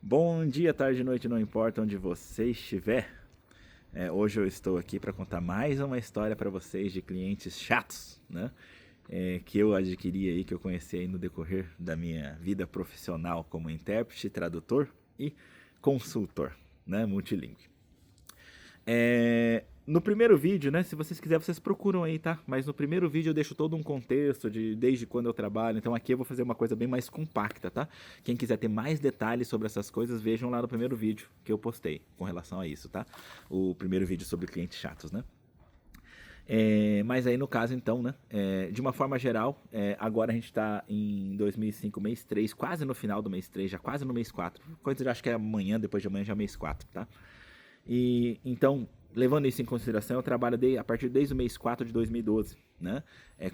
Bom dia, tarde, noite, não importa onde você estiver. Hoje eu estou aqui para contar mais uma história para vocês de clientes chatos, né? Que eu adquiri aí, que eu conheci aí no decorrer da minha vida profissional como intérprete, tradutor e consultor, né? Multilingüe. No primeiro vídeo, né? Se vocês quiserem, vocês procuram aí, tá? Mas no primeiro vídeo eu deixo todo um contexto de desde quando eu trabalho. Então aqui eu vou fazer uma coisa bem mais compacta, tá? Quem quiser ter mais detalhes sobre essas coisas, vejam lá no primeiro vídeo que eu postei com relação a isso, tá? O primeiro vídeo sobre clientes chatos, né? Mas aí no caso então, né, de uma forma geral, agora a gente está em 2005, mês 3, quase no final do mês 3, já quase no mês 4, coisa eu acho que é amanhã, depois de amanhã já é mês 4, tá? E então, levando isso em consideração, eu trabalho a partir desde o mês 4 de 2012, né?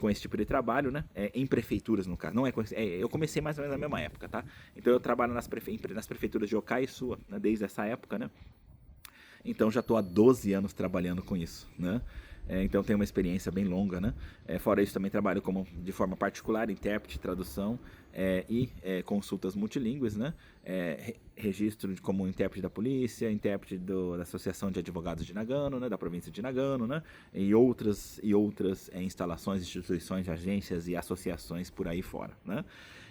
Com esse tipo de trabalho, né? Em prefeituras, no caso. Não eu comecei mais ou menos na mesma época, tá? Então eu trabalho nas prefeituras de Ocá e Sua, né? Desde essa época, né? Então já estou há 12 anos trabalhando com isso, né? Então tenho uma experiência bem longa, né? Fora isso também trabalho de forma particular, intérprete, tradução e consultas multilingües, né? Registro como intérprete da polícia, intérprete da Associação de Advogados de Nagano, né? Da província de Nagano, né? E outras instalações, instituições, agências e associações por aí fora, né?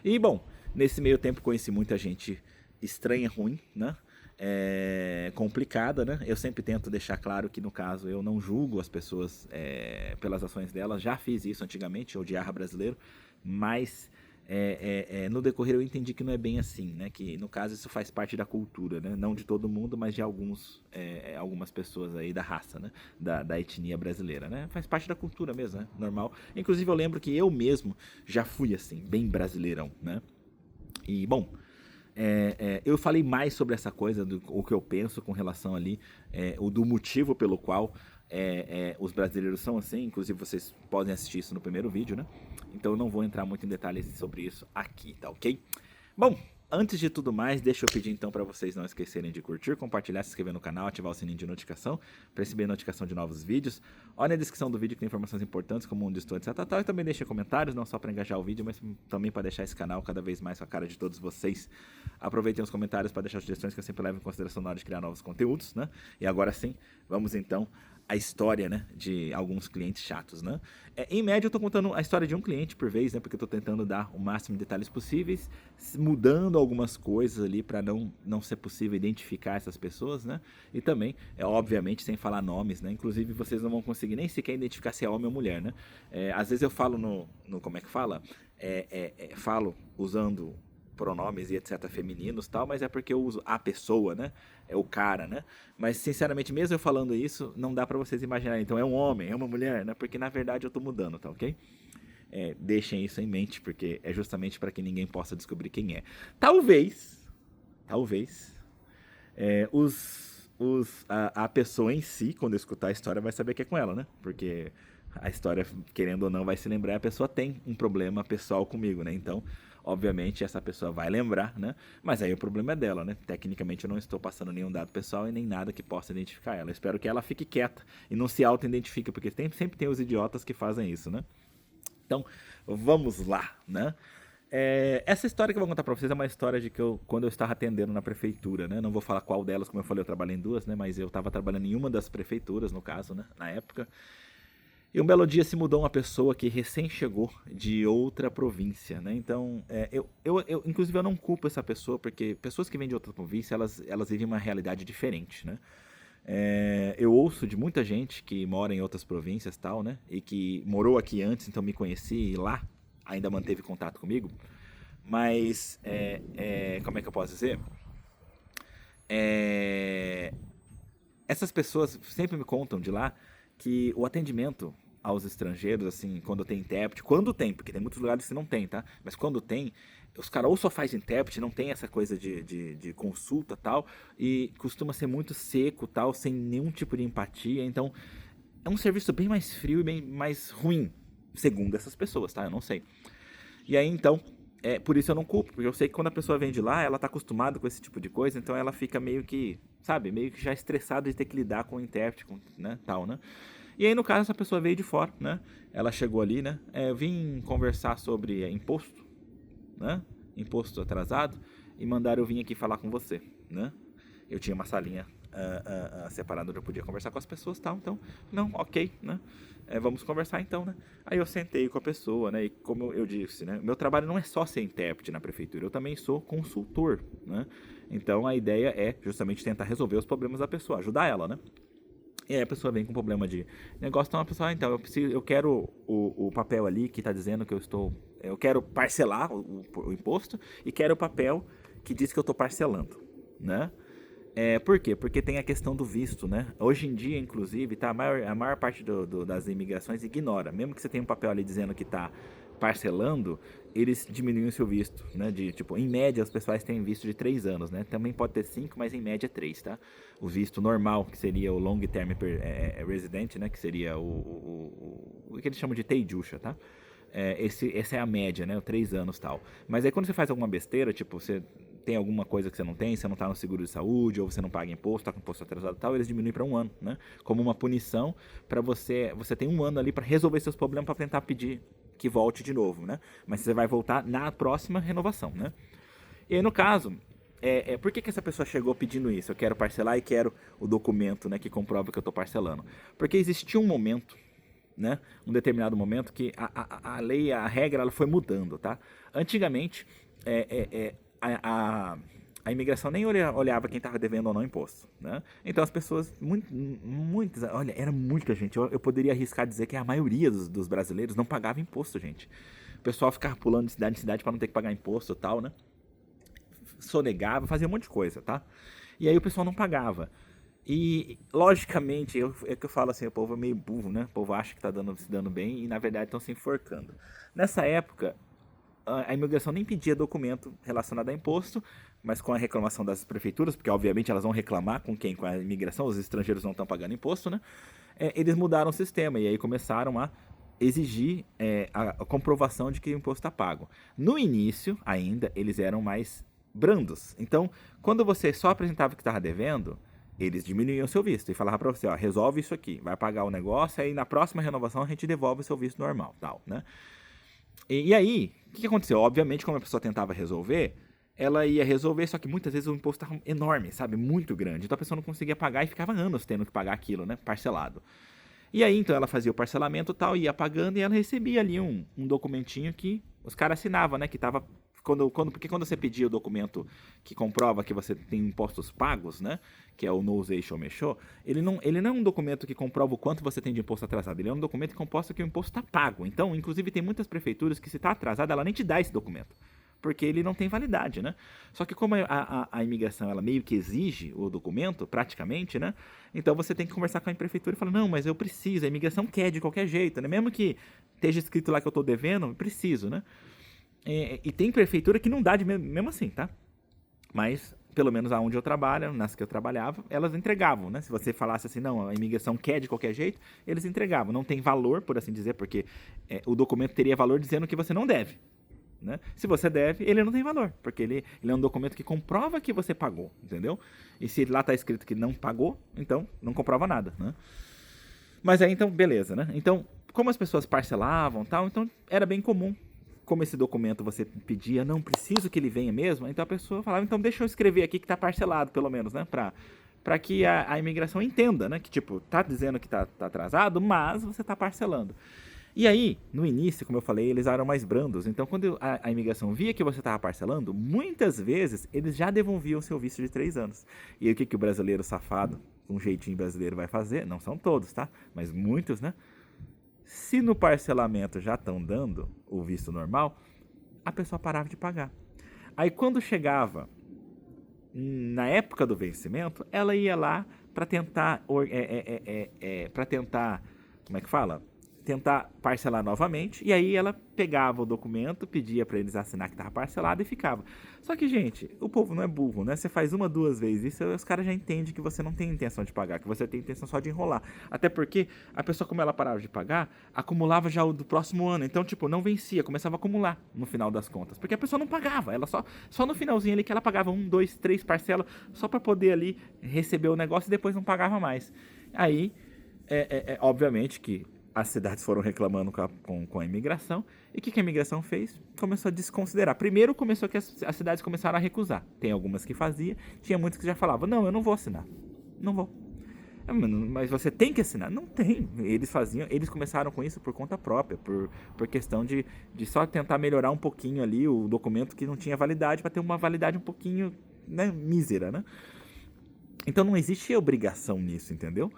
E bom, nesse meio tempo conheci muita gente estranha, ruim, né? Complicada, né? Eu sempre tento deixar claro que, no caso, eu não julgo as pessoas pelas ações delas. Já fiz isso antigamente, odiar brasileiro, mas no decorrer eu entendi que não é bem assim, né? Que, no caso, isso faz parte da cultura, né? Não de todo mundo, mas de algumas pessoas aí da raça, né? Da etnia brasileira, né? Faz parte da cultura mesmo, né? Normal. Inclusive, eu lembro que eu mesmo já fui assim, bem brasileirão, né? E, bom, eu falei mais sobre essa coisa, o que eu penso com relação ali, do motivo pelo qual os brasileiros são assim. Inclusive vocês podem assistir isso no primeiro vídeo, né? Então eu não vou entrar muito em detalhes sobre isso aqui, tá ok? Bom, antes de tudo mais, deixa eu pedir então para vocês não esquecerem de curtir, compartilhar, se inscrever no canal, ativar o sininho de notificação para receber notificação de novos vídeos. Olha na descrição do vídeo que tem informações importantes como onde estou, etc. E também deixem comentários, não só para engajar o vídeo, mas também para deixar esse canal cada vez mais com a cara de todos vocês. Aproveitem os comentários para deixar sugestões que eu sempre levo em consideração na hora de criar novos conteúdos, né? E agora sim, vamos então a história, né, de alguns clientes chatos, né? Em média eu tô contando a história de um cliente por vez, né, porque eu tô tentando dar o máximo de detalhes possíveis, mudando algumas coisas ali para não ser possível identificar essas pessoas, né? E também, obviamente, sem falar nomes, né? Inclusive vocês não vão conseguir nem sequer identificar se é homem ou mulher, né? Às vezes eu falo como é que fala? Falo usando pronomes e etc femininos, tal, mas é porque eu uso a pessoa, né? É o cara, né? Mas sinceramente, mesmo eu falando isso, não dá para vocês imaginarem. Então é um homem, é uma mulher, né? Porque na verdade eu tô mudando, tá ok? Deixem isso em mente, porque é justamente para que ninguém possa descobrir quem é. Talvez, a pessoa em si, quando escutar a história, vai saber que é com ela, né? Porque a história, querendo ou não, vai se lembrar, a pessoa tem um problema pessoal comigo, né? Então, obviamente, essa pessoa vai lembrar, né? Mas aí o problema é dela, né? Tecnicamente, eu não estou passando nenhum dado pessoal e nem nada que possa identificar ela. Eu espero que ela fique quieta e não se auto-identifique, porque sempre tem os idiotas que fazem isso, né? Então, vamos lá, né? Essa história que eu vou contar pra vocês é uma história de que quando eu estava atendendo na prefeitura, né? Não vou falar qual delas, como eu falei, eu trabalhei em duas, né? Mas eu estava trabalhando em uma das prefeituras, no caso, né? Na época. E um belo dia se mudou uma pessoa que recém chegou de outra província, né? Então, inclusive, eu não culpo essa pessoa, porque pessoas que vêm de outra província, elas vivem uma realidade diferente, né? Eu ouço de muita gente que mora em outras províncias, tal, né? E que morou aqui antes, então me conheci e lá ainda manteve contato comigo. Mas, como é que eu posso dizer? É, Essas pessoas sempre me contam de lá que o atendimento aos estrangeiros, assim, quando tem intérprete, quando tem, porque tem muitos lugares que não tem, tá? Mas quando tem, os caras ou só faz intérprete, não tem essa coisa de consulta tal, e costuma ser muito seco tal, sem nenhum tipo de empatia, então é um serviço bem mais frio e bem mais ruim, segundo essas pessoas, tá? Eu não sei. E aí então, por isso eu não culpo, porque eu sei que quando a pessoa vem de lá, ela tá acostumada com esse tipo de coisa, então ela fica meio que, sabe, meio que já estressada de ter que lidar com o intérprete, né, tal, né? E aí no caso essa pessoa veio de fora, né? Ela chegou ali, né? Eu vim conversar sobre imposto, né? Imposto atrasado. e mandaram eu vir aqui falar com você, né? Eu tinha uma salinha separada onde eu podia conversar com as pessoas, tal, então, não, ok, né? Vamos conversar então, né? Aí eu sentei com a pessoa, né? E como eu disse, né? Meu trabalho não é só ser intérprete na prefeitura, eu também sou consultor, né? Então a ideia é justamente tentar resolver os problemas da pessoa, ajudar ela, né? E aí a pessoa vem com problema de negócio, então a pessoa, então, eu quero o papel ali que está dizendo que eu quero parcelar o imposto e quero o papel que diz que eu estou parcelando, né? Por quê? Porque tem a questão do visto, né? Hoje em dia, inclusive, tá, a maior parte das imigrações ignora. Mesmo que você tenha um papel ali dizendo que está parcelando, eles diminuem o seu visto, né? Tipo, em média, os pessoais têm visto de 3 anos, né? Também pode ter 5, mas em média 3, tá? O visto normal, que seria o Long Term Resident, né? Que seria o que eles chamam de Teijusha, tá? Essa é a média, né? 3 anos e tal. Mas aí quando você faz alguma besteira, tipo, você tem alguma coisa que você não tem, você não está no seguro de saúde, ou você não paga imposto, está com imposto atrasado e tal, eles diminuem para 1 ano, né? Como uma punição para você tem 1 ano ali para resolver seus problemas, para tentar pedir que volte de novo, né? Mas você vai voltar na próxima renovação, né? E aí, no caso, por que essa pessoa chegou pedindo isso? Eu quero parcelar e quero o documento, né, que comprova que eu estou parcelando. Porque existia um momento, né, um determinado momento que a lei, a regra, ela foi mudando, tá? Antigamente, a imigração nem olhava quem estava devendo ou não imposto, né? Então as pessoas, muitas, olha, era muita gente, eu poderia arriscar dizer que a maioria dos brasileiros não pagava imposto, gente. O pessoal ficava pulando de cidade em cidade para não ter que pagar imposto e tal, né? Sonegava, fazia um monte de coisa, tá? E aí o pessoal não pagava. E, logicamente, é que eu falo assim, o povo é meio burro, né? O povo acha que tá se dando bem e, na verdade, estão se enforcando. Nessa época, a imigração nem pedia documento relacionado a imposto, mas com a reclamação das prefeituras, porque, obviamente, elas vão reclamar com quem? Com a imigração, os estrangeiros não estão pagando imposto, né? Eles mudaram o sistema e aí começaram a exigir a comprovação de que o imposto está pago. No início, ainda, eles eram mais brandos. Então, quando você só apresentava que estava devendo, eles diminuíam o seu visto e falavam para você, ó, resolve isso aqui, vai pagar o negócio, aí na próxima renovação a gente devolve o seu visto normal, tal, né? E aí, o que aconteceu? Obviamente, como a pessoa tentava resolver, ela ia resolver, só que muitas vezes o imposto estava enorme, sabe? Muito grande. Então a pessoa não conseguia pagar e ficava anos tendo que pagar aquilo, né? Parcelado. E aí, então, ela fazia o parcelamento e tal, ia pagando e ela recebia ali um documentinho que os caras assinavam, né? Que tava porque quando você pedia o documento que comprova que você tem impostos pagos, né, que é o Nousei Shomesho, ele não é um documento que comprova o quanto você tem de imposto atrasado, ele é um documento que composta que o imposto está pago. Então, inclusive, tem muitas prefeituras que se está atrasado, ela nem te dá esse documento, porque ele não tem validade, né? Só que como a imigração, ela meio que exige o documento, praticamente, né? Então você tem que conversar com a prefeitura e falar, não, mas eu preciso, a imigração quer de qualquer jeito, né? Mesmo que esteja escrito lá que eu estou devendo, eu preciso, né? E tem prefeitura que não dá mesmo assim, tá? Mas, pelo menos aonde eu trabalho, nas que eu trabalhava, elas entregavam, né? Se você falasse assim, não, a imigração quer de qualquer jeito, eles entregavam. Não tem valor, por assim dizer, porque o documento teria valor dizendo que você não deve, né? Se você deve, ele não tem valor, porque ele é um documento que comprova que você pagou, entendeu? E se lá está escrito que não pagou, então não comprova nada, né? Mas aí, então, beleza, né? Então, como as pessoas parcelavam e tal, então era bem comum. Como esse documento você pedia, não preciso que ele venha mesmo, então a pessoa falava, então deixa eu escrever aqui que está parcelado, pelo menos, né? Para que a imigração entenda, né? Que, tipo, tá dizendo que tá atrasado, mas você está parcelando. E aí, no início, como eu falei, eles eram mais brandos. Então, quando a imigração via que você estava parcelando, muitas vezes eles já devolviam seu visto de 3 anos. E aí, o que o brasileiro safado, um jeitinho brasileiro, vai fazer? Não são todos, tá? Mas muitos, né? Se no parcelamento já estão dando o visto normal, a pessoa parava de pagar. Aí quando chegava na época do vencimento, ela ia lá para tentar, como é que fala? Tentar parcelar novamente, e aí ela pegava o documento, pedia para eles assinar que estava parcelado e ficava. Só que, gente, o povo não é burro, né? Você faz 1, 2 vezes isso, os caras já entendem que você não tem intenção de pagar, que você tem intenção só de enrolar. Até porque a pessoa, como ela parava de pagar, acumulava já o do próximo ano. Então, tipo, não vencia, começava a acumular no final das contas. Porque a pessoa não pagava, ela só no finalzinho ali que ela pagava 1, 2, 3 parcelas, só para poder ali receber o negócio e depois não pagava mais. Aí, obviamente que as cidades foram reclamando com a imigração. E o que a imigração fez? Começou a desconsiderar. Primeiro começou que as cidades começaram a recusar. Tem algumas que faziam, tinha muitas que já falavam, não, eu não vou assinar. Não vou. Mas você tem que assinar. Não tem. Eles começaram com isso por conta própria, por questão de só tentar melhorar um pouquinho ali o documento que não tinha validade, para ter uma validade um pouquinho, né, mísera, né? Então não existe obrigação nisso, entendeu?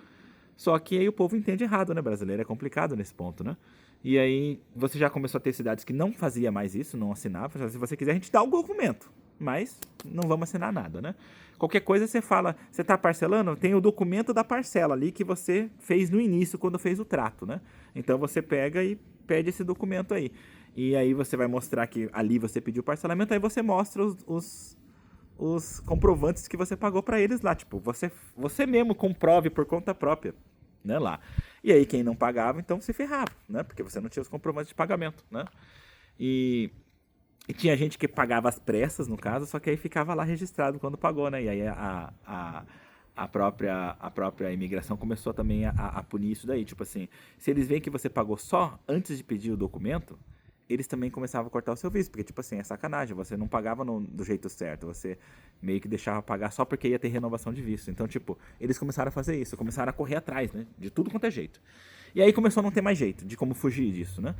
Só que aí o povo entende errado, né? Brasileiro é complicado nesse ponto, né? E aí você já começou a ter cidades que não fazia mais isso, não assinava. Se você quiser, a gente dá o documento, mas não vamos assinar nada, né? Qualquer coisa você fala, você está parcelando, tem o documento da parcela ali que você fez no início, quando fez o trato, né? Então você pega e pede esse documento aí. E aí você vai mostrar que ali você pediu parcelamento, aí você mostra os comprovantes que você pagou para eles lá. Tipo, você mesmo comprove por conta própria, né, lá. E aí quem não pagava, então se ferrava, né? Porque você não tinha os comprovantes de pagamento, né? E tinha gente que pagava às pressas, no caso, só que aí ficava lá registrado quando pagou, né? E aí a própria imigração começou também a punir isso daí. Tipo assim, se eles veem que você pagou só antes de pedir o documento, eles também começavam a cortar o seu visto. Porque, tipo assim, é sacanagem, você não pagava do jeito certo, você meio que deixava pagar só porque ia ter renovação de visto. Então, tipo, eles começaram a fazer isso, começaram a correr atrás, né? De tudo quanto é jeito. E aí começou a não ter mais jeito de como fugir disso, né?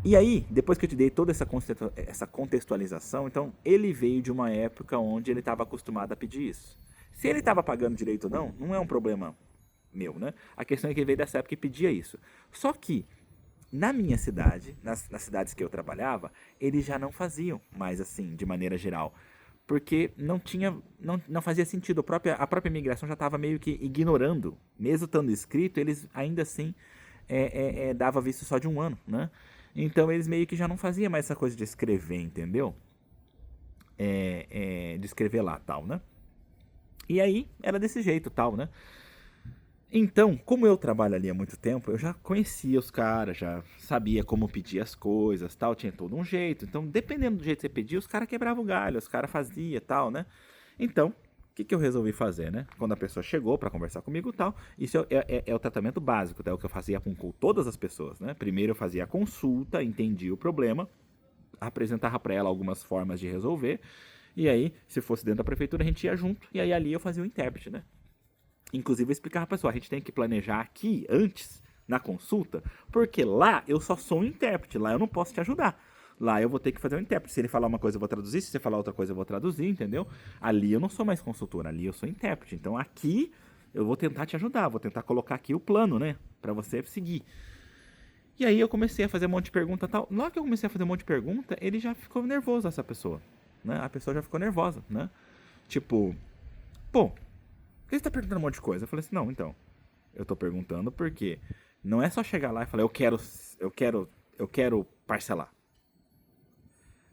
E aí, depois que eu te dei toda essa contextualização, então ele veio de uma época onde ele estava acostumado a pedir isso. Se ele estava pagando direito ou não, não é um problema meu, né? A questão é que ele veio dessa época e pedia isso. Só que, na minha cidade, nas cidades que eu trabalhava, eles já não faziam mais assim, de maneira geral. Porque não fazia sentido. A própria imigração já estava meio que ignorando. Mesmo estando escrito, eles ainda assim dava visto só de 1 ano, né? Então eles meio que já não faziam mais essa coisa de escrever, entendeu? De escrever lá, tal, né? E aí era desse jeito, tal, né? Então, como eu trabalho ali há muito tempo, eu já conhecia os caras, já sabia como pedir as coisas, tal, tinha todo um jeito. Então, dependendo do jeito que você pedia, os caras quebravam o galho, os caras faziam, tal, né? Então, o que eu resolvi fazer, né? Quando a pessoa chegou para conversar comigo e tal, isso é o tratamento básico, tá? É o que eu fazia com todas as pessoas, né? Primeiro eu fazia a consulta, entendia o problema, apresentava para ela algumas formas de resolver, e aí, se fosse dentro da prefeitura, a gente ia junto, e aí ali eu fazia o intérprete, né? Inclusive eu explicava pra pessoa, a gente tem que planejar aqui, antes, na consulta, porque lá eu só sou um intérprete, lá eu não posso te ajudar. Lá eu vou ter que fazer um intérprete. Se ele falar uma coisa, eu vou traduzir. Se você falar outra coisa, eu vou traduzir, entendeu? Ali eu não sou mais consultor, ali eu sou intérprete. Então aqui eu vou tentar te ajudar, vou tentar colocar aqui o plano, né? Pra você seguir. E aí eu comecei a fazer um monte de pergunta e tal. Na hora que eu comecei a fazer um monte de pergunta, ele já ficou nervoso, essa pessoa. Né? A pessoa já ficou nervosa, né? Tipo, pô, por que você tá perguntando um monte de coisa? Eu falei assim, não, então, eu tô perguntando porque não é só chegar lá e falar, eu quero parcelar.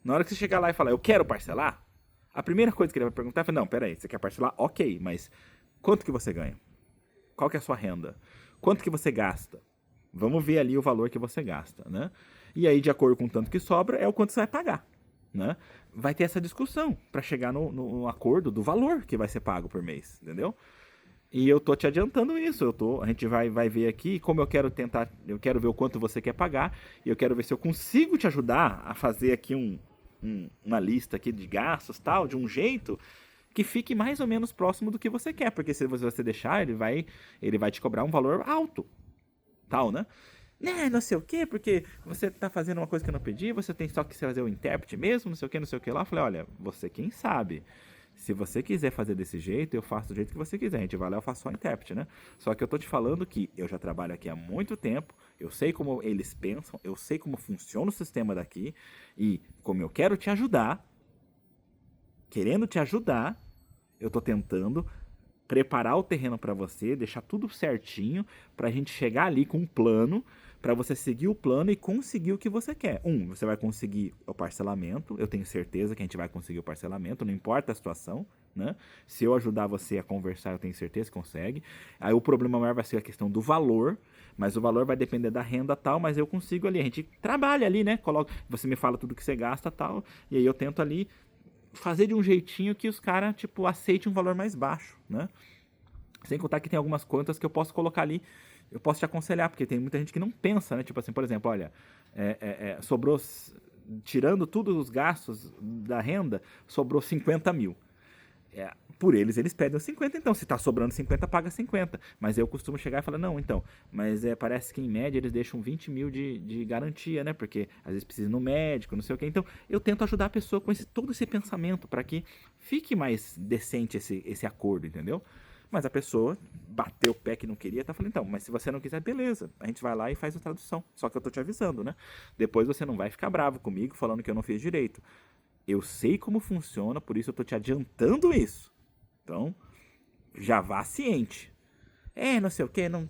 Na hora que você chegar lá e falar, eu quero parcelar, a primeira coisa que ele vai perguntar é, não, peraí, você quer parcelar? Ok, mas quanto que você ganha? Qual que é a sua renda? Quanto que você gasta? Vamos ver ali o valor que você gasta, né? E aí, de acordo com o tanto que sobra, é o quanto você vai pagar, né? Vai ter essa discussão para chegar no acordo do valor que vai ser pago por mês, entendeu? E eu tô te adiantando isso, a gente vai ver aqui como eu quero ver o quanto você quer pagar, e eu quero ver se eu consigo te ajudar a fazer aqui uma lista aqui de gastos, tal, de um jeito que fique mais ou menos próximo do que você quer, porque se você deixar, ele vai te cobrar um valor alto, tal, né? Não sei o quê, porque você tá fazendo uma coisa que eu não pedi, você tem só que fazer o intérprete mesmo, não sei o que lá. Eu falei, olha, você quem sabe. Se você quiser fazer desse jeito, eu faço do jeito que você quiser. A gente vai lá, eu faço só intérprete, né? Só que eu tô te falando que eu já trabalho aqui há muito tempo, eu sei como eles pensam, eu sei como funciona o sistema daqui, e como eu quero te ajudar, querendo te ajudar, eu tô tentando preparar o terreno para você, deixar tudo certinho, pra gente chegar ali com um plano, para você seguir o plano e conseguir o que você quer. Você vai conseguir o parcelamento, eu tenho certeza que a gente vai conseguir o parcelamento, não importa a situação, né? Se eu ajudar você a conversar, eu tenho certeza que consegue. Aí o problema maior vai ser a questão do valor, mas o valor vai depender da renda tal, mas eu consigo ali, a gente trabalha ali, né? Você me fala tudo que você gasta tal, e aí eu tento ali fazer de um jeitinho que os caras, tipo, aceitem um valor mais baixo, né? Sem contar que tem algumas contas que eu posso colocar ali eu posso te aconselhar, porque tem muita gente que não pensa, né? Tipo assim, por exemplo, olha, sobrou, tirando todos os gastos da renda, sobrou 50 mil. Por eles pedem os 50, então se está sobrando 50, paga 50. Mas eu costumo chegar e falar, não, então, mas parece que em média eles deixam 20 mil de garantia, né? Porque às vezes precisa ir no médico, não sei o quê. Então eu tento ajudar a pessoa com todo esse pensamento para que fique mais decente esse acordo, entendeu? Mas a pessoa bateu o pé que não queria, tá falando, então, mas se você não quiser, beleza, a gente vai lá e faz a tradução. Só que eu tô te avisando, né? Depois você não vai ficar bravo comigo falando que eu não fiz direito. Eu sei como funciona, por isso eu tô te adiantando isso. Então, já vá ciente. Não sei o que, não,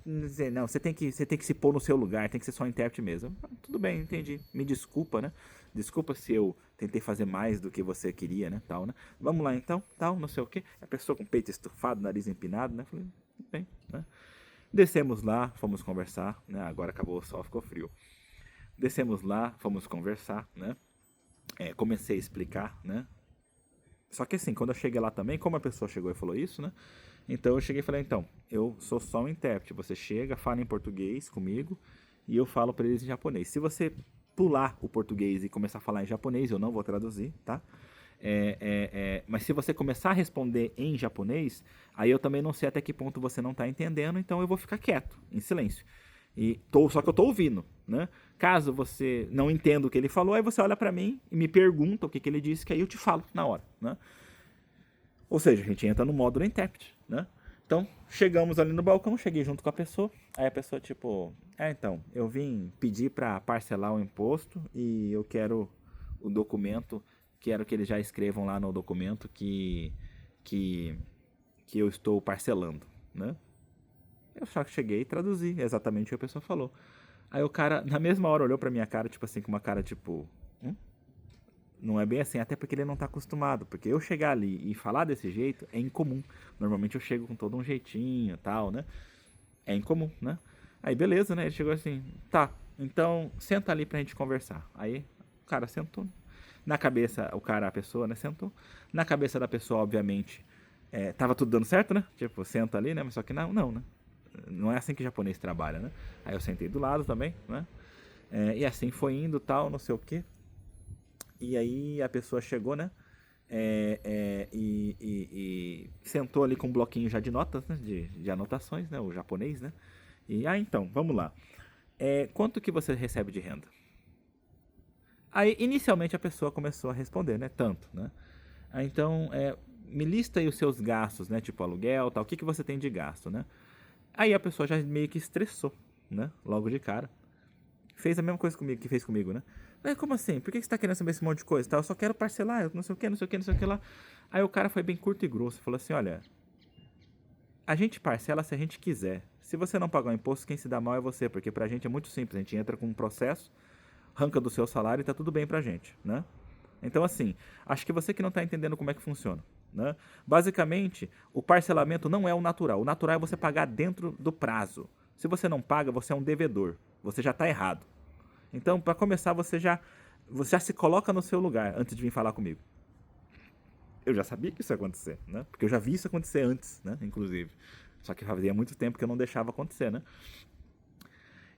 você tem que se pôr no seu lugar, tem que ser só intérprete mesmo. Tudo bem, entendi. Me desculpa, né? Desculpa se eu tentei fazer mais do que você queria, né? Tal, né? Vamos lá então, tal, não sei o que. A pessoa com o peito estufado, nariz empinado, né? Falei, tudo bem, né? Descemos lá, fomos conversar, né? Agora acabou o sol, ficou frio. Descemos lá, fomos conversar, né? Comecei a explicar, né? Só que assim, quando eu cheguei lá também, como a pessoa chegou e falou isso, né? Então eu cheguei e falei, então, eu sou só um intérprete. Você chega, fala em português comigo e eu falo para eles em japonês. Se você pular o português e começar a falar em japonês, eu não vou traduzir, tá? Mas se você começar a responder em japonês, aí eu também não sei até que ponto você não está entendendo, então eu vou ficar quieto, em silêncio. Só que eu tô ouvindo, né? Caso você não entenda o que ele falou, aí você olha para mim e me pergunta o que ele disse, que aí eu te falo na hora, né? Ou seja, a gente entra no módulo intérprete, né? Então, chegamos ali no balcão, cheguei junto com a pessoa, aí a pessoa tipo, então, eu vim pedir para parcelar o imposto e eu quero o documento, quero que eles já escrevam lá no documento que eu estou parcelando, né? Eu só cheguei e traduzi exatamente o que a pessoa falou. Aí o cara, na mesma hora, olhou pra minha cara, tipo assim, com uma cara tipo, não é bem assim, até porque ele não tá acostumado. Porque eu chegar ali e falar desse jeito é incomum. Normalmente eu chego com todo um jeitinho e tal, né? É incomum, né? Aí beleza, né? Ele chegou assim, tá, então senta ali pra gente conversar. Aí o cara sentou. Na cabeça, a pessoa, né, sentou. Na cabeça da pessoa, obviamente, tava tudo dando certo, né? Tipo, senta ali, né? Mas só que não, né? Não é assim que japonês trabalha, né? Aí eu sentei do lado também, né? E assim foi indo, tal, não sei o quê. E aí a pessoa chegou, né? E sentou ali com um bloquinho já de notas, né? De anotações, né? O japonês, né? Então, vamos lá. Quanto que você recebe de renda? Aí, inicialmente, a pessoa começou a responder, né? Tanto, né? Aí, então, me lista aí os seus gastos, né? Tipo aluguel, tal. O que que você tem de gasto, né? Aí a pessoa já meio que estressou, né? Logo de cara. Fez a mesma coisa comigo, que fez comigo, né? Como assim? Por que você tá querendo saber esse monte de coisa? Eu só quero parcelar, eu não sei o que, não sei o que, não sei o que lá. Aí o cara foi bem curto e grosso, falou assim, olha, a gente parcela se a gente quiser. Se você não pagar o imposto, quem se dá mal é você, porque pra gente é muito simples, a gente entra com um processo, arranca do seu salário e tá tudo bem pra gente, né? Então assim, acho que você que não tá entendendo como é que funciona, né? Basicamente, o parcelamento não é o natural é você pagar dentro do prazo. Se você não paga, você é um devedor, você já tá errado. Então, para começar, você já se coloca no seu lugar antes de vir falar comigo. Eu já sabia que isso ia acontecer, né? Porque eu já vi isso acontecer antes, né? Inclusive. Só que fazia muito tempo que eu não deixava acontecer, né?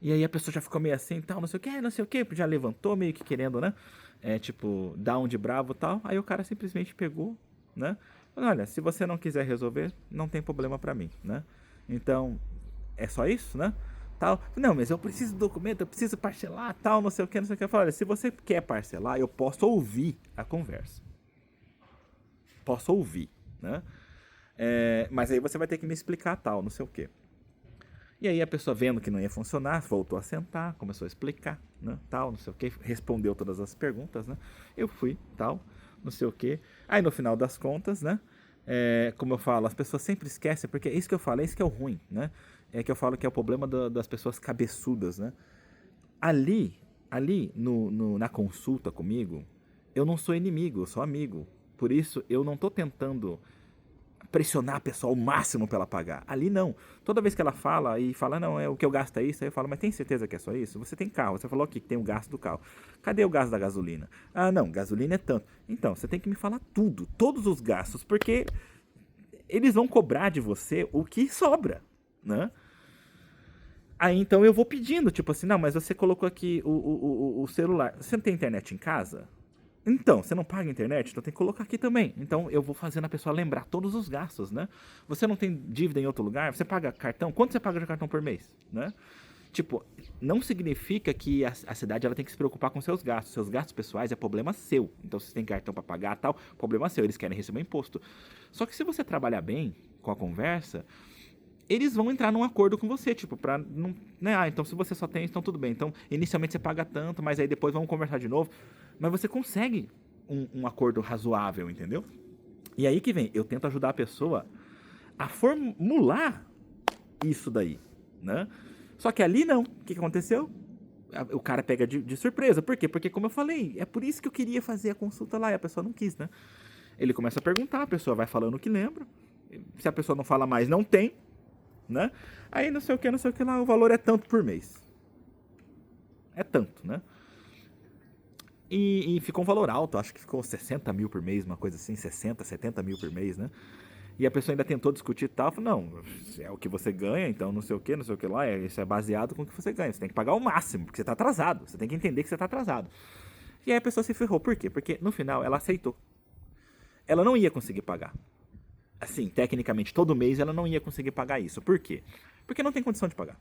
E aí a pessoa já ficou meio assim, tal, não sei o que, já levantou meio que querendo, né? Tipo, down de bravo e tal. Aí o cara simplesmente pegou, né? Falou, olha, se você não quiser resolver, não tem problema pra mim, né? Então, é só isso, né? Tal. Não, mas eu preciso do documento, eu preciso parcelar, tal, não sei o que, não sei o que. Eu falei, olha, se você quer parcelar, eu posso ouvir a conversa. Posso ouvir, né? Mas aí você vai ter que me explicar tal, não sei o que. E aí a pessoa vendo que não ia funcionar, voltou a sentar, começou a explicar, né, tal, não sei o que, respondeu todas as perguntas, né? Eu fui, tal, não sei o que. Aí no final das contas, né? Como eu falo, as pessoas sempre esquecem, porque é isso que eu falo, é isso que é o ruim, né? É que eu falo que é o problema das pessoas cabeçudas, né? Ali na consulta comigo, eu não sou inimigo, eu sou amigo. Por isso, eu não tô tentando pressionar a pessoa ao máximo para ela pagar. Ali não. Toda vez que ela fala e fala, não, o que eu gasto é isso, aí eu falo, mas tem certeza que é só isso? Você tem carro, você falou aqui que tem o gasto do carro. Cadê o gasto da gasolina? Ah, não, gasolina é tanto. Então, você tem que me falar tudo, todos os gastos, porque eles vão cobrar de você o que sobra, né? Aí então eu vou pedindo, tipo assim, não, mas você colocou aqui o celular. Você não tem internet em casa? Então, você não paga internet? Então tem que colocar aqui também. Então eu vou fazendo a pessoa lembrar todos os gastos, né? Você não tem dívida em outro lugar? Você paga cartão? Quanto você paga de cartão por mês, né? Tipo, não significa que a cidade ela tem que se preocupar com seus gastos. Seus gastos pessoais é problema seu. Então, se você tem cartão para pagar tal, problema seu. Eles querem receber imposto. Só que se você trabalhar bem com a conversa, eles vão entrar num acordo com você, tipo, pra não, né? Ah, então se você só tem, então tudo bem. Então, inicialmente você paga tanto, mas aí depois vamos conversar de novo. Mas você consegue um acordo razoável, entendeu? E aí que vem, eu tento ajudar a pessoa a formular isso daí, né? Só que ali não. O que aconteceu? O cara pega de surpresa. Por quê? Porque, como eu falei, é por isso que eu queria fazer a consulta lá e a pessoa não quis, né? Ele começa a perguntar, a pessoa vai falando o que lembra. Se a pessoa não fala mais, não tem, né? Aí não sei o que lá, o valor é tanto por mês. É tanto, né? E ficou um valor alto, acho que ficou 60 mil por mês, uma coisa assim, 60, 70 mil por mês, né? E a pessoa ainda tentou discutir e tal, falou, não, é o que você ganha, então não sei o que lá, isso é baseado com o que você ganha, você tem que pagar o máximo, porque você tá atrasado, você tem que entender que você tá atrasado. E aí a pessoa se ferrou, por quê? Porque no final ela aceitou. Ela não ia conseguir pagar. Assim, tecnicamente, todo mês ela não ia conseguir pagar isso. Por quê? Porque não tem condição de pagar.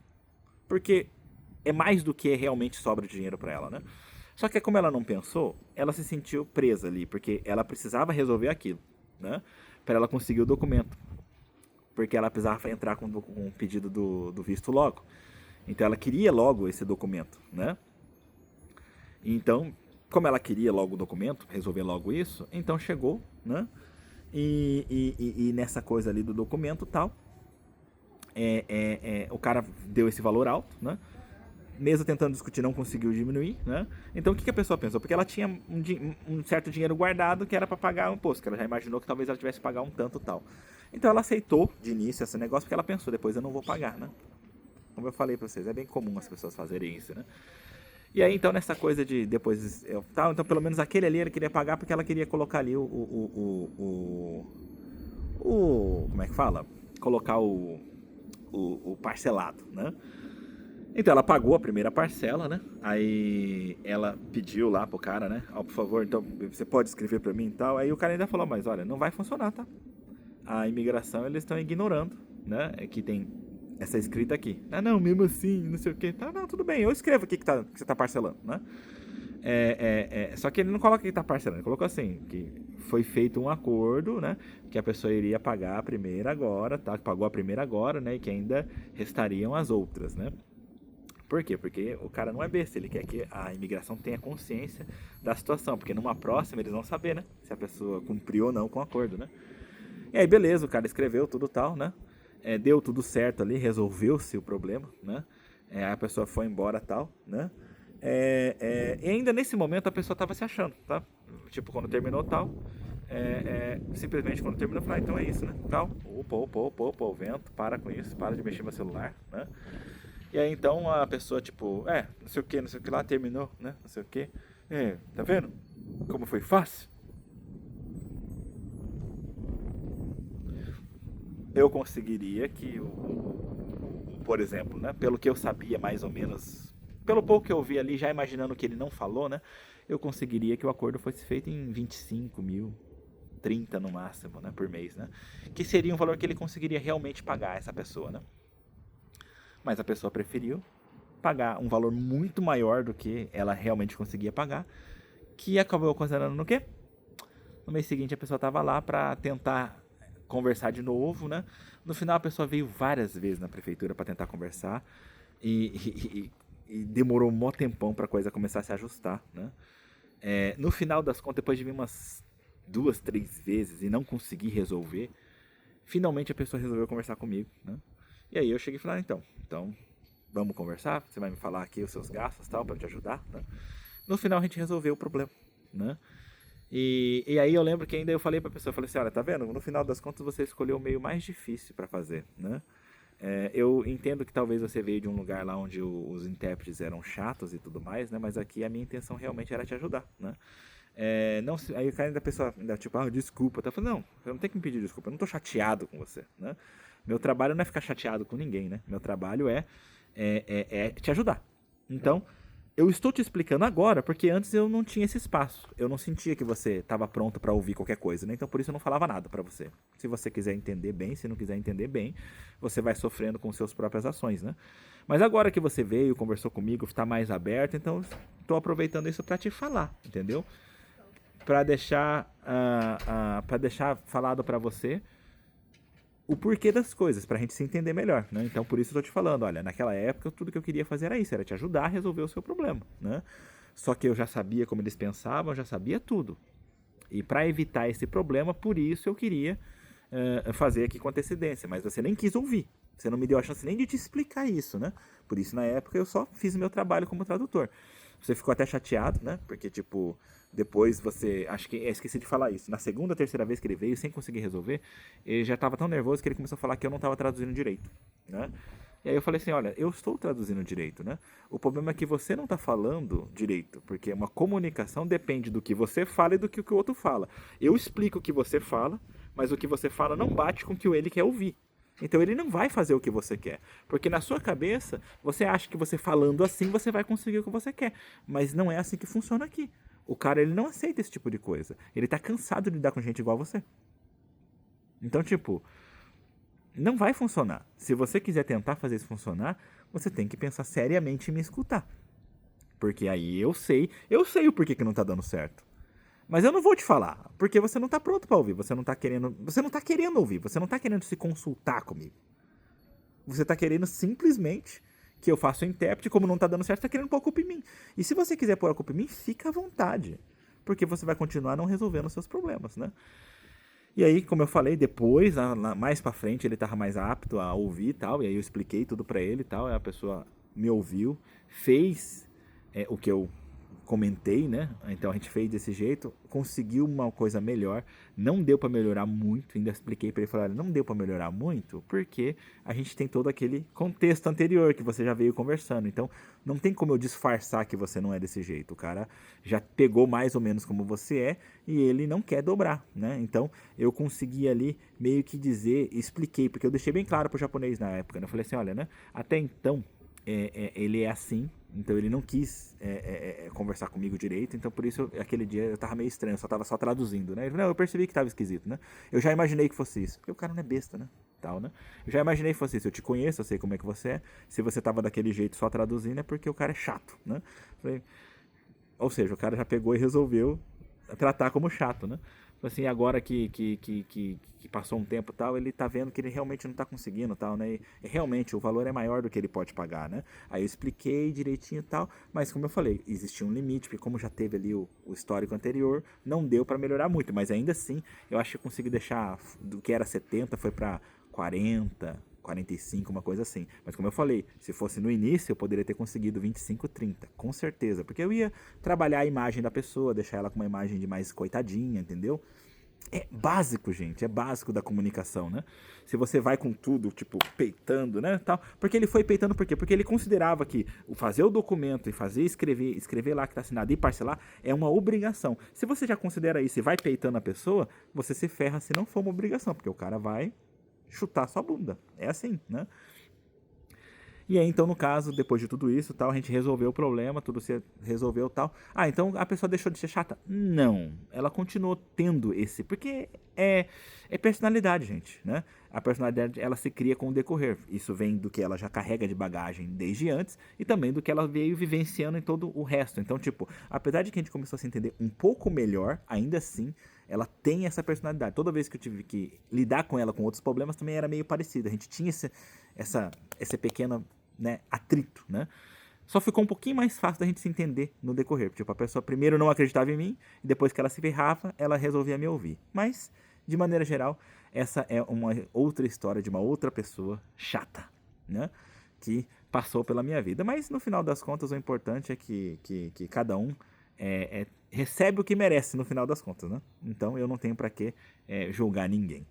Porque é mais do que realmente sobra de dinheiro para ela, né? Só que como ela não pensou, ela se sentiu presa ali, porque ela precisava resolver aquilo, né? Para ela conseguir o documento. Porque ela precisava entrar com o pedido do visto logo. Então ela queria logo esse documento, né? Então, como ela queria logo o documento, resolver logo isso, então chegou, né? E nessa coisa ali do documento e tal, o cara deu esse valor alto, né? Mesmo tentando discutir, não conseguiu diminuir, né? Então o que a pessoa pensou? Porque ela tinha um certo dinheiro guardado que era para pagar o imposto, que ela já imaginou que talvez ela tivesse que pagar um tanto tal. Então ela aceitou de início esse negócio porque ela pensou, depois eu não vou pagar, né? Como eu falei para vocês, é bem comum as pessoas fazerem isso, né? E aí então nessa coisa de depois tal, então pelo menos aquele ali ela queria pagar porque ela queria colocar ali como é que fala? Colocar o parcelado, né? Então ela pagou a primeira parcela, né? Aí ela pediu lá pro cara, né? Ó, por favor, então você pode escrever pra mim e tal. Aí o cara ainda falou, mas olha, não vai funcionar, tá? A imigração eles estão ignorando, né? É que tem essa escrita aqui. Ah, não, mesmo assim, não sei o que. Tá, não, tudo bem, eu escrevo aqui que você tá parcelando, né? Só que ele não coloca que tá parcelando, ele colocou assim, que foi feito um acordo, né? Que a pessoa iria pagar a primeira agora, tá? Pagou a primeira agora, né? E que ainda restariam as outras, né? Por quê? Porque o cara não é besta, ele quer que a imigração tenha consciência da situação, porque numa próxima eles vão saber, né? Se a pessoa cumpriu ou não com o acordo, né? E aí, beleza, o cara escreveu tudo tal, né? Deu tudo certo ali, resolveu-se o problema, né? A pessoa foi embora tal, né? E ainda nesse momento a pessoa tava se achando, tá? Tipo, quando terminou tal, simplesmente quando terminou, falou, então é isso, né? Tal, opa, o vento, para com isso, para de mexer no celular, né? E aí então a pessoa, tipo, não sei o que lá, terminou, né? Não sei o que. Tá vendo? Como foi fácil? Eu conseguiria que, por exemplo, né? Pelo que eu sabia mais ou menos, pelo pouco que eu vi ali, já imaginando que ele não falou, né? Eu conseguiria que o acordo fosse feito em 25 mil, 30 no máximo, né? Por mês, né? Que seria um valor que ele conseguiria realmente pagar essa pessoa, né? Mas a pessoa preferiu pagar um valor muito maior do que ela realmente conseguia pagar, que acabou considerando no quê? No mês seguinte a pessoa estava lá para tentar conversar de novo, né? No final a pessoa veio várias vezes na prefeitura para tentar conversar e demorou um mó tempão para a coisa começar a se ajustar, né? No final das contas, depois de vir umas 2, 3 vezes e não conseguir resolver, finalmente a pessoa resolveu conversar comigo, né? E aí eu cheguei e falei, então vamos conversar, você vai me falar aqui os seus gastos tal, para te ajudar, né? No final a gente resolveu o problema, né? E aí eu lembro que ainda eu falei pra pessoa, eu falei assim, olha, tá vendo? No final das contas você escolheu o meio mais difícil para fazer, né? Eu entendo que talvez você veio de um lugar lá onde os intérpretes eram chatos e tudo mais, né? Mas aqui a minha intenção realmente era te ajudar, né? Não, aí o cara ainda pessoa ainda tipo, desculpa, tá falando, não, eu não tenho que me pedir desculpa, eu não tô chateado com você, né? Meu trabalho não é ficar chateado com ninguém, né? Meu trabalho é é te ajudar. Então, eu estou te explicando agora, porque antes eu não tinha esse espaço. Eu não sentia que você estava pronto para ouvir qualquer coisa, né? Então por isso eu não falava nada para você. Se você quiser entender bem, se não quiser entender bem, você vai sofrendo com suas próprias ações, né? Mas agora que você veio, conversou comigo, está mais aberto, então estou aproveitando isso para te falar, entendeu? Para deixar, para deixar falado para você o porquê das coisas, pra gente se entender melhor, né? Então, por isso eu tô te falando, olha, naquela época tudo que eu queria fazer era isso, era te ajudar a resolver o seu problema, né? Só que eu já sabia como eles pensavam, eu já sabia tudo. E para evitar esse problema, por isso eu queria fazer aqui com antecedência, mas você nem quis ouvir. Você não me deu a chance nem de te explicar isso, né? Por isso, na época, eu só fiz o meu trabalho como tradutor. Você ficou até chateado, né? Porque, tipo, depois você... Acho que... esqueci de falar isso. Na segunda, terceira vez que ele veio, sem conseguir resolver, ele já estava tão nervoso que ele começou a falar que eu não estava traduzindo direito, né? E aí eu falei assim, olha, eu estou traduzindo direito, né? O problema é que você não está falando direito, porque uma comunicação depende do que você fala e do que o outro fala. Eu explico o que você fala, mas o que você fala não bate com o que ele quer ouvir. Então ele não vai fazer o que você quer. Porque na sua cabeça, você acha que você falando assim, você vai conseguir o que você quer. Mas não é assim que funciona aqui. O cara, ele não aceita esse tipo de coisa. Ele tá cansado de lidar com gente igual a você. Então, tipo, não vai funcionar. Se você quiser tentar fazer isso funcionar, você tem que pensar seriamente em me escutar. Porque aí eu sei o porquê que não tá dando certo. Mas eu não vou te falar, porque você não tá pronto para ouvir, você não tá querendo ouvir, você não tá querendo se consultar comigo. Você tá querendo simplesmente que eu faça o intérprete, como não tá dando certo, tá querendo pôr a culpa em mim. E se você quiser pôr a culpa em mim, fica à vontade, porque você vai continuar não resolvendo os seus problemas, né? E aí, como eu falei, depois, mais pra frente, ele tava mais apto a ouvir e tal, e aí eu expliquei tudo pra ele e tal, e a pessoa me ouviu, fez o que eu comentei, né? Então a gente fez desse jeito, conseguiu uma coisa melhor, não deu para melhorar muito, ainda expliquei para ele, falei, não deu para melhorar muito, porque a gente tem todo aquele contexto anterior que você já veio conversando, então não tem como eu disfarçar que você não é desse jeito, o cara já pegou mais ou menos como você é e ele não quer dobrar, né? Então eu consegui ali meio que dizer, expliquei, porque eu deixei bem claro pro japonês na época, né? Eu falei assim, olha, né? Até então ele é assim, então ele não quis conversar comigo direito, então por isso aquele dia eu tava meio estranho, eu só tava só traduzindo, né? Não, eu percebi que tava esquisito, né? Eu já imaginei que fosse isso, porque o cara não é besta, né? Tal, né? Eu já imaginei que fosse isso, eu te conheço, eu sei como é que você é, se você tava daquele jeito só traduzindo é porque o cara é chato, né? Falei, ou seja, o cara já pegou e resolveu tratar como chato, né? Assim, agora que passou um tempo e tal, ele tá vendo que ele realmente não tá conseguindo tal, né? E realmente o valor é maior do que ele pode pagar, né? Aí eu expliquei direitinho e tal, mas como eu falei, existia um limite, porque como já teve ali o histórico anterior, não deu para melhorar muito, mas ainda assim, eu acho que eu consegui deixar do que era 70 foi para 40, 45, uma coisa assim. Mas como eu falei, se fosse no início, eu poderia ter conseguido 25, 30, com certeza. Porque eu ia trabalhar a imagem da pessoa, deixar ela com uma imagem de mais coitadinha, entendeu? É básico, gente, é básico da comunicação, né? Se você vai com tudo, tipo, peitando, né, tal. Porque ele foi peitando por quê? Porque ele considerava que fazer o documento e fazer escrever lá que tá assinado e parcelar é uma obrigação. Se você já considera isso e vai peitando a pessoa, você se ferra se não for uma obrigação, porque o cara vai chutar sua bunda. É assim, né? E aí, então, no caso, depois de tudo isso, tal, a gente resolveu o problema, tudo se resolveu, tal. Ah, então a pessoa deixou de ser chata? Não. Ela continuou tendo esse, porque é personalidade, gente, né? A personalidade, ela se cria com o decorrer. Isso vem do que ela já carrega de bagagem desde antes e também do que ela veio vivenciando em todo o resto. Então, tipo, apesar de que a gente começou a se entender um pouco melhor, ainda assim, ela tem essa personalidade. Toda vez que eu tive que lidar com ela com outros problemas, também era meio parecido. A gente tinha esse pequeno, né, atrito, né? Só ficou um pouquinho mais fácil da gente se entender no decorrer. Tipo, a pessoa primeiro não acreditava em mim, e depois que ela se ferrava, ela resolvia me ouvir. Mas, de maneira geral, essa é uma outra história de uma outra pessoa chata, né? Que passou pela minha vida. Mas, no final das contas, o importante é que cada um recebe o que merece no final das contas, né? Então, eu não tenho pra que julgar ninguém.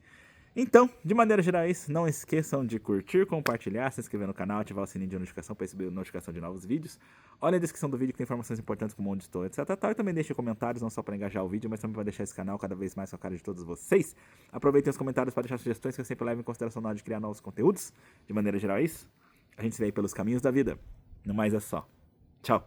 Então, de maneira geral é isso. Não esqueçam de curtir, compartilhar, se inscrever no canal, ativar o sininho de notificação para receber notificação de novos vídeos. Olha a descrição do vídeo que tem informações importantes como onde estou, etc. E também deixe comentários, não só para engajar o vídeo, mas também para deixar esse canal cada vez mais com a cara de todos vocês. Aproveitem os comentários para deixar sugestões que eu sempre levo em consideração na hora de criar novos conteúdos. De maneira geral é isso. A gente se vê aí pelos caminhos da vida. No mais é só. Tchau.